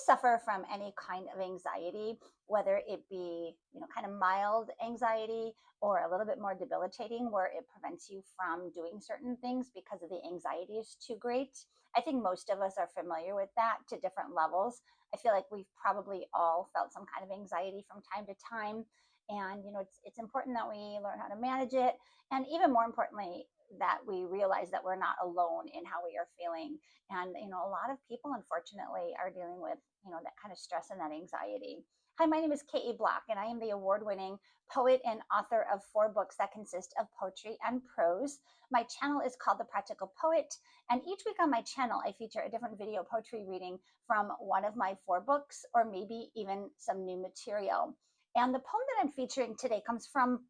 suffer from any kind of anxiety, whether it be, kind of mild anxiety or a little bit more debilitating, where it prevents you from doing certain things because of the anxiety is too great. I think most of us are familiar with that to different levels. I feel like we've probably all felt some kind of anxiety from time to time. And, it's important that we learn how to manage it. And even more importantly, that we realize that we're not alone in how we are feeling. And, a lot of people, unfortunately, are dealing with, that kind of stress and that anxiety. Hi, my name is K.A Bloch, and I am the award winning poet and author of 4 books that consist of poetry and prose. My channel is called The Practical Poet, and each week on my channel, I feature a different video poetry reading from one of my 4 books, or maybe even some new material. And the poem that I'm featuring today comes from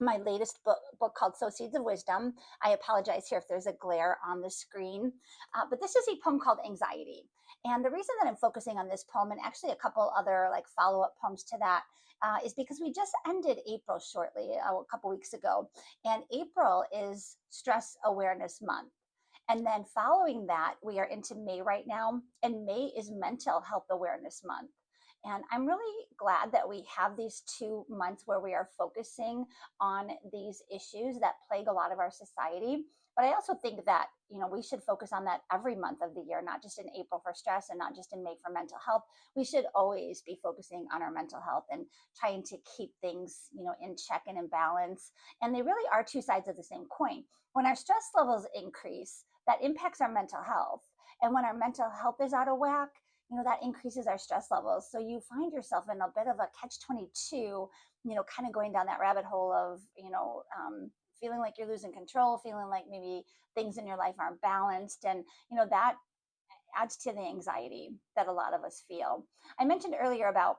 my latest book called Sow Seeds of Wisdom. I apologize here if there's a glare on the screen, but this is a poem called Anxiety. And the reason that I'm focusing on this poem, and actually a couple other like follow-up poems to that, is because we just ended April shortly, a couple weeks ago. And April is Stress Awareness Month. And then following that, we are into May right now, and May is Mental Health Awareness Month. And I'm really glad that we have these 2 months where we are focusing on these issues that plague a lot of our society. But I also think that, we should focus on that every month of the year, not just in April for stress and not just in May for mental health. We should always be focusing on our mental health and trying to keep things, in check and in balance. And they really are 2 sides of the same coin. When our stress levels increase, that impacts our mental health. And when our mental health is out of whack, that increases our stress levels. So you find yourself in a bit of a catch 22, kind of going down that rabbit hole of, feeling like you're losing control, feeling like maybe things in your life aren't balanced. And, that adds to the anxiety that a lot of us feel. I mentioned earlier about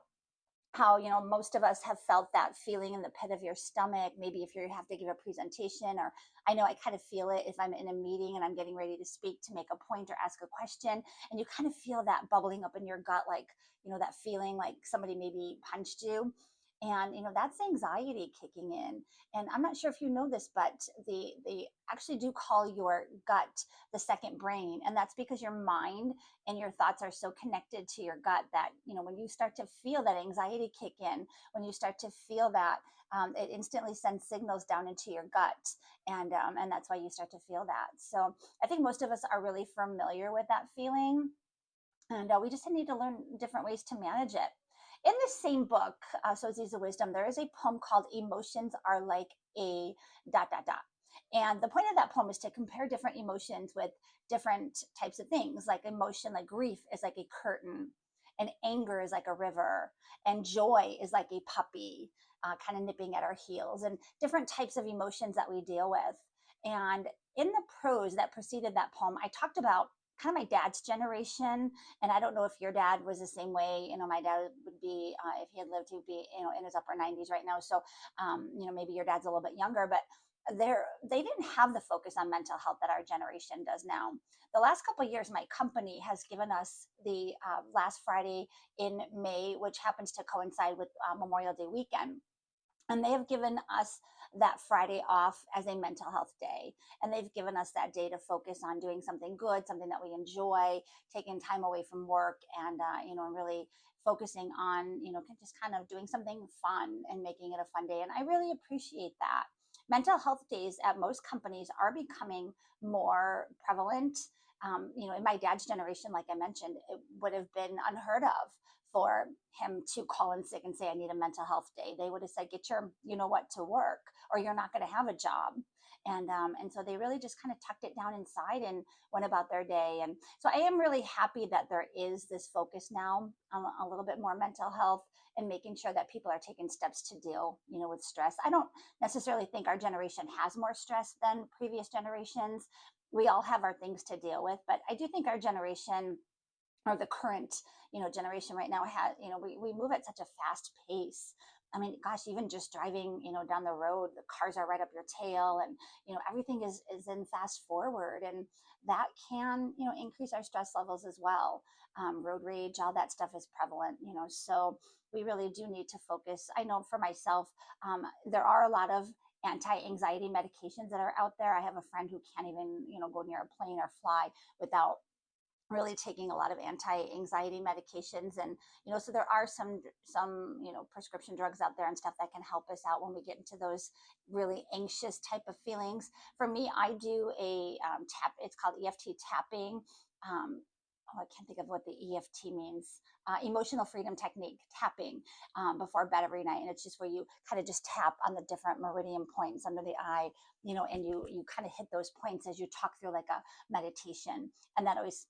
how, most of us have felt that feeling in the pit of your stomach, maybe if you have to give a presentation, or I know I kind of feel it if I'm in a meeting and I'm getting ready to speak, to make a point or ask a question, and you kind of feel that bubbling up in your gut, like, that feeling like somebody maybe punched you. And that's anxiety kicking in. And I'm not sure if you know this, but they actually do call your gut the second brain, and that's because your mind and your thoughts are so connected to your gut that, when you start to feel that anxiety kick in, when you start to feel that, it instantly sends signals down into your gut. And that's why you start to feel that. So I think most of us are really familiar with that feeling, and we just need to learn different ways to manage it. In the same book, Sow Seeds of Wisdom, there is a poem called Emotions Are Like a dot, dot, dot. And the point of that poem is to compare different emotions with different types of things. Like emotion, like grief is like a curtain, and anger is like a river, and joy is like a puppy, kind of nipping at our heels, and different types of emotions that we deal with. And in the prose that preceded that poem, I talked about kind of my dad's generation. And I don't know if your dad was the same way. My dad would be, if he had lived, he would be, in his upper 90s right now. So, maybe your dad's a little bit younger, but they didn't have the focus on mental health that our generation does now. The last couple of years, my company has given us the last Friday in May, which happens to coincide with Memorial Day weekend. And they have given us that Friday off as a mental health day. And they've given us that day to focus on doing something good, something that we enjoy, taking time away from work, and, really focusing on, just kind of doing something fun and making it a fun day. And I really appreciate that. Mental health days at most companies are becoming more prevalent. In my dad's generation, like I mentioned, it would have been unheard of for him to call in sick and say, I need a mental health day. They would have said, get your, to work, or you're not going to have a job. And so they really just kind of tucked it down inside and went about their day. And so I am really happy that there is this focus now on a little bit more mental health and making sure that people are taking steps to deal, with stress. I don't necessarily think our generation has more stress than previous generations. We all have our things to deal with, but I do think our generation, or the current, generation right now, has, we move at such a fast pace. I mean, gosh, even just driving, down the road, the cars are right up your tail, and, everything is in fast forward, and that can, increase our stress levels as well. Road rage, all that stuff is prevalent, so we really do need to focus. I know for myself, there are a lot of anti-anxiety medications that are out there. I have a friend who can't even, go near a plane or fly without really taking a lot of anti-anxiety medications. And so there are some prescription drugs out there and stuff that can help us out when we get into those really anxious type of feelings. For me, I do a tap, it's called EFT tapping. I can't think of what the EFT means. Emotional freedom technique, tapping, before bed every night. And it's just where you kind of just tap on the different meridian points under the eye, and you kind of hit those points as you talk through like a meditation. And that always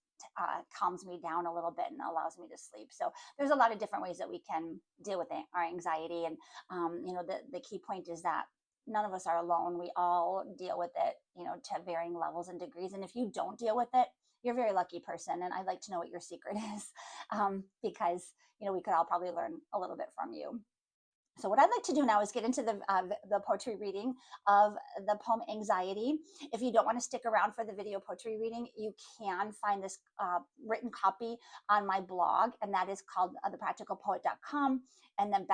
calms me down a little bit and allows me to sleep. So there's a lot of different ways that we can deal with our anxiety. And, the key point is that none of us are alone. We all deal with it, to varying levels and degrees. And if you don't deal with it, you're a very lucky person. And I'd like to know what your secret is, because, we could all probably learn a little bit from you. So what I'd like to do now is get into the poetry reading of the poem Anxiety. If you don't want to stick around for the video poetry reading, you can find this written copy on my blog, and that is called thepracticalpoet.com, and then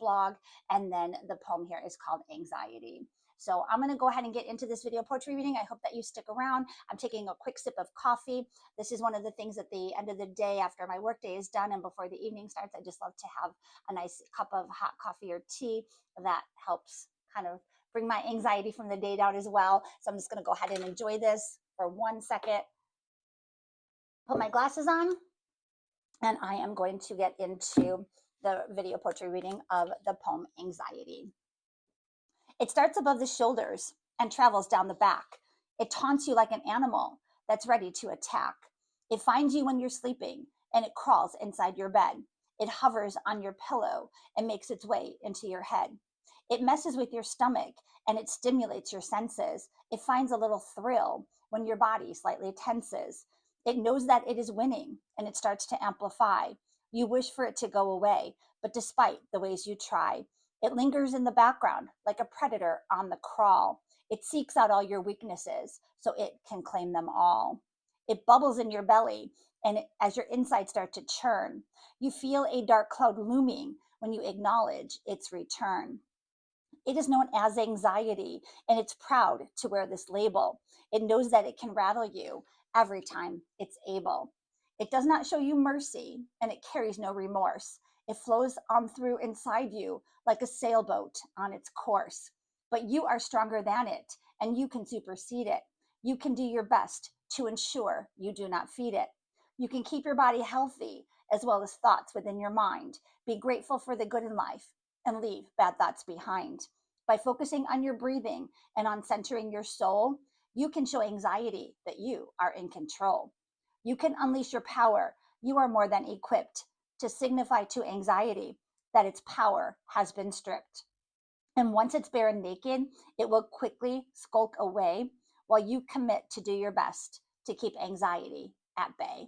/blog, and then the poem here is called Anxiety. So I'm going to go ahead and get into this video poetry reading. I hope that you stick around. I'm taking a quick sip of coffee. This is one of the things at the end of the day after my workday is done and before the evening starts. I just love to have a nice cup of hot coffee or tea. That helps kind of bring my anxiety from the day down as well. So I'm just going to go ahead and enjoy this for 1 second. Put my glasses on, and I am going to get into the video poetry reading of the poem Anxiety. It starts above the shoulders and travels down the back. It taunts you like an animal that's ready to attack. It finds you when you're sleeping, and it crawls inside your bed. It hovers on your pillow and makes its way into your head. It messes with your stomach, and it stimulates your senses. It finds a little thrill when your body slightly tenses. It knows that it is winning, and it starts to amplify. You wish for it to go away, but despite the ways you try, it lingers in the background like a predator on the crawl. It seeks out all your weaknesses so it can claim them all. It bubbles in your belly, and as your insides start to churn, you feel a dark cloud looming when you acknowledge its return. It is known as anxiety, and it's proud to wear this label. It knows that it can rattle you every time it's able. It does not show you mercy, and it carries no remorse. It flows on through inside you like a sailboat on its course. But you are stronger than it, and you can supersede it. You can do your best to ensure you do not feed it. You can keep your body healthy as well as thoughts within your mind. Be grateful for the good in life and leave bad thoughts behind. By focusing on your breathing and on centering your soul, you can show anxiety that you are in control. You can unleash your power. You are more than equipped to signify to anxiety that its power has been stripped. And once it's bare and naked, it will quickly skulk away while you commit to do your best to keep anxiety at bay.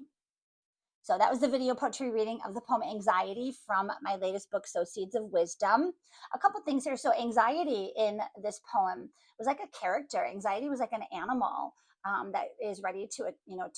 So that was the video poetry reading of the poem Anxiety from my latest book, Sow Seeds of Wisdom. A couple things here. So anxiety in this poem was like a character. Anxiety was like an animal that is ready to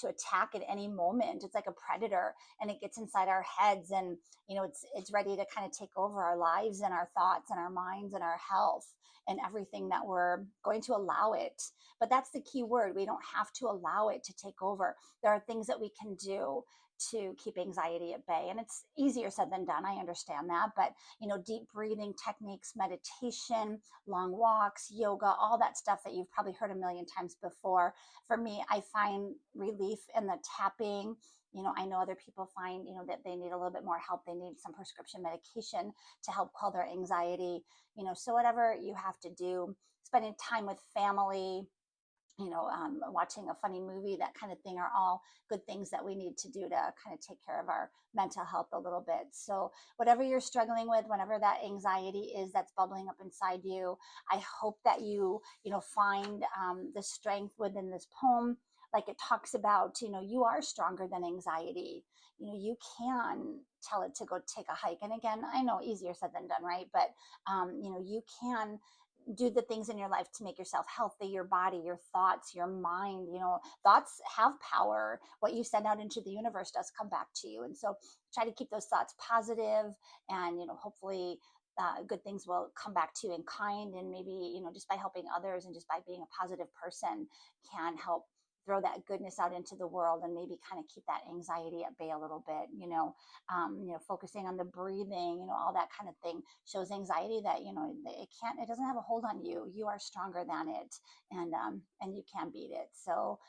attack at any moment. It's like a predator, and it gets inside our heads, and it's ready to kind of take over our lives and our thoughts and our minds and our health and everything that we're going to allow it. But that's the key word. We don't have to allow it to take over. There are things that we can do to keep anxiety at bay, and it's easier said than done. I understand that, but deep breathing techniques, meditation, long walks, yoga, all that stuff that you've probably heard a million times before. For me, I find relief in the tapping. I know other people find that they need a little bit more help. They need some prescription medication to help quell their anxiety. So whatever you have to do, spending time with family, watching a funny movie, that kind of thing, are all good things that we need to do to kind of take care of our mental health a little bit. So whatever you're struggling with, whenever that anxiety is that's bubbling up inside you, I hope that you find the strength within this poem. Like it talks about, you are stronger than anxiety. You can tell it to go take a hike. And again, I know easier said than done, right? But, you can do the things in your life to make yourself healthy, your body, your thoughts, your mind. Thoughts have power. What you send out into the universe does come back to you. And so try to keep those thoughts positive, and hopefully good things will come back to you in kind. And maybe just by helping others and just by being a positive person can help throw that goodness out into the world and maybe kind of keep that anxiety at bay a little bit, focusing on the breathing, all that kind of thing shows anxiety that, it doesn't have a hold on you. You are stronger than it, and you can beat it. So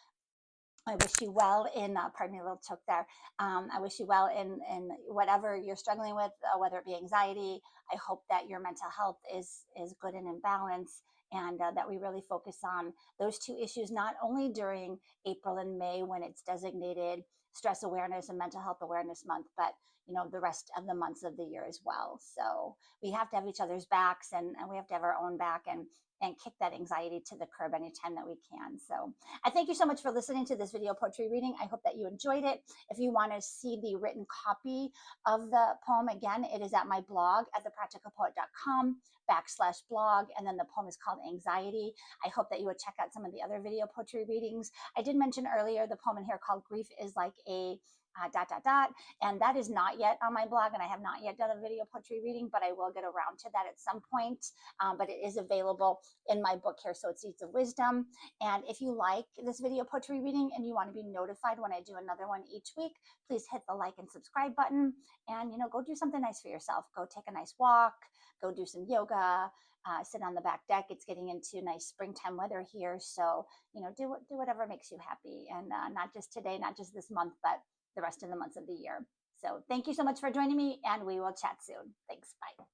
I wish you well in, pardon me, a little choke there. I wish you well in whatever you're struggling with, whether it be anxiety. I hope that your mental health is good and in balance, and that we really focus on those two issues, not only during April and May when it's designated Stress Awareness and Mental Health Awareness Month, but the rest of the months of the year as well. So we have to have each other's backs, and we have to have our own back, and kick that anxiety to the curb anytime that we can. So I thank you so much for listening to this video poetry reading. I hope that you enjoyed it. If you want to see the written copy of the poem, again, it is at my blog at thepracticalpoet.com/blog. And then the poem is called Anxiety. I hope that you would check out some of the other video poetry readings. I did mention earlier the poem in here called Grief is Like a ... And that is not yet on my blog, and I have not yet done a video poetry reading, but I will get around to that at some point. But it is available in my book here, Sow Seeds of Wisdom. And if you like this video poetry reading and you want to be notified when I do another one each week, please hit the like and subscribe button, and go do something nice for yourself. Go take a nice walk, go do some yoga, sit on the back deck. It's getting into nice springtime weather here, so do whatever makes you happy, and not just today, not just this month, but the rest of the months of the year. So thank you so much for joining me, and we will chat soon. Thanks. Bye.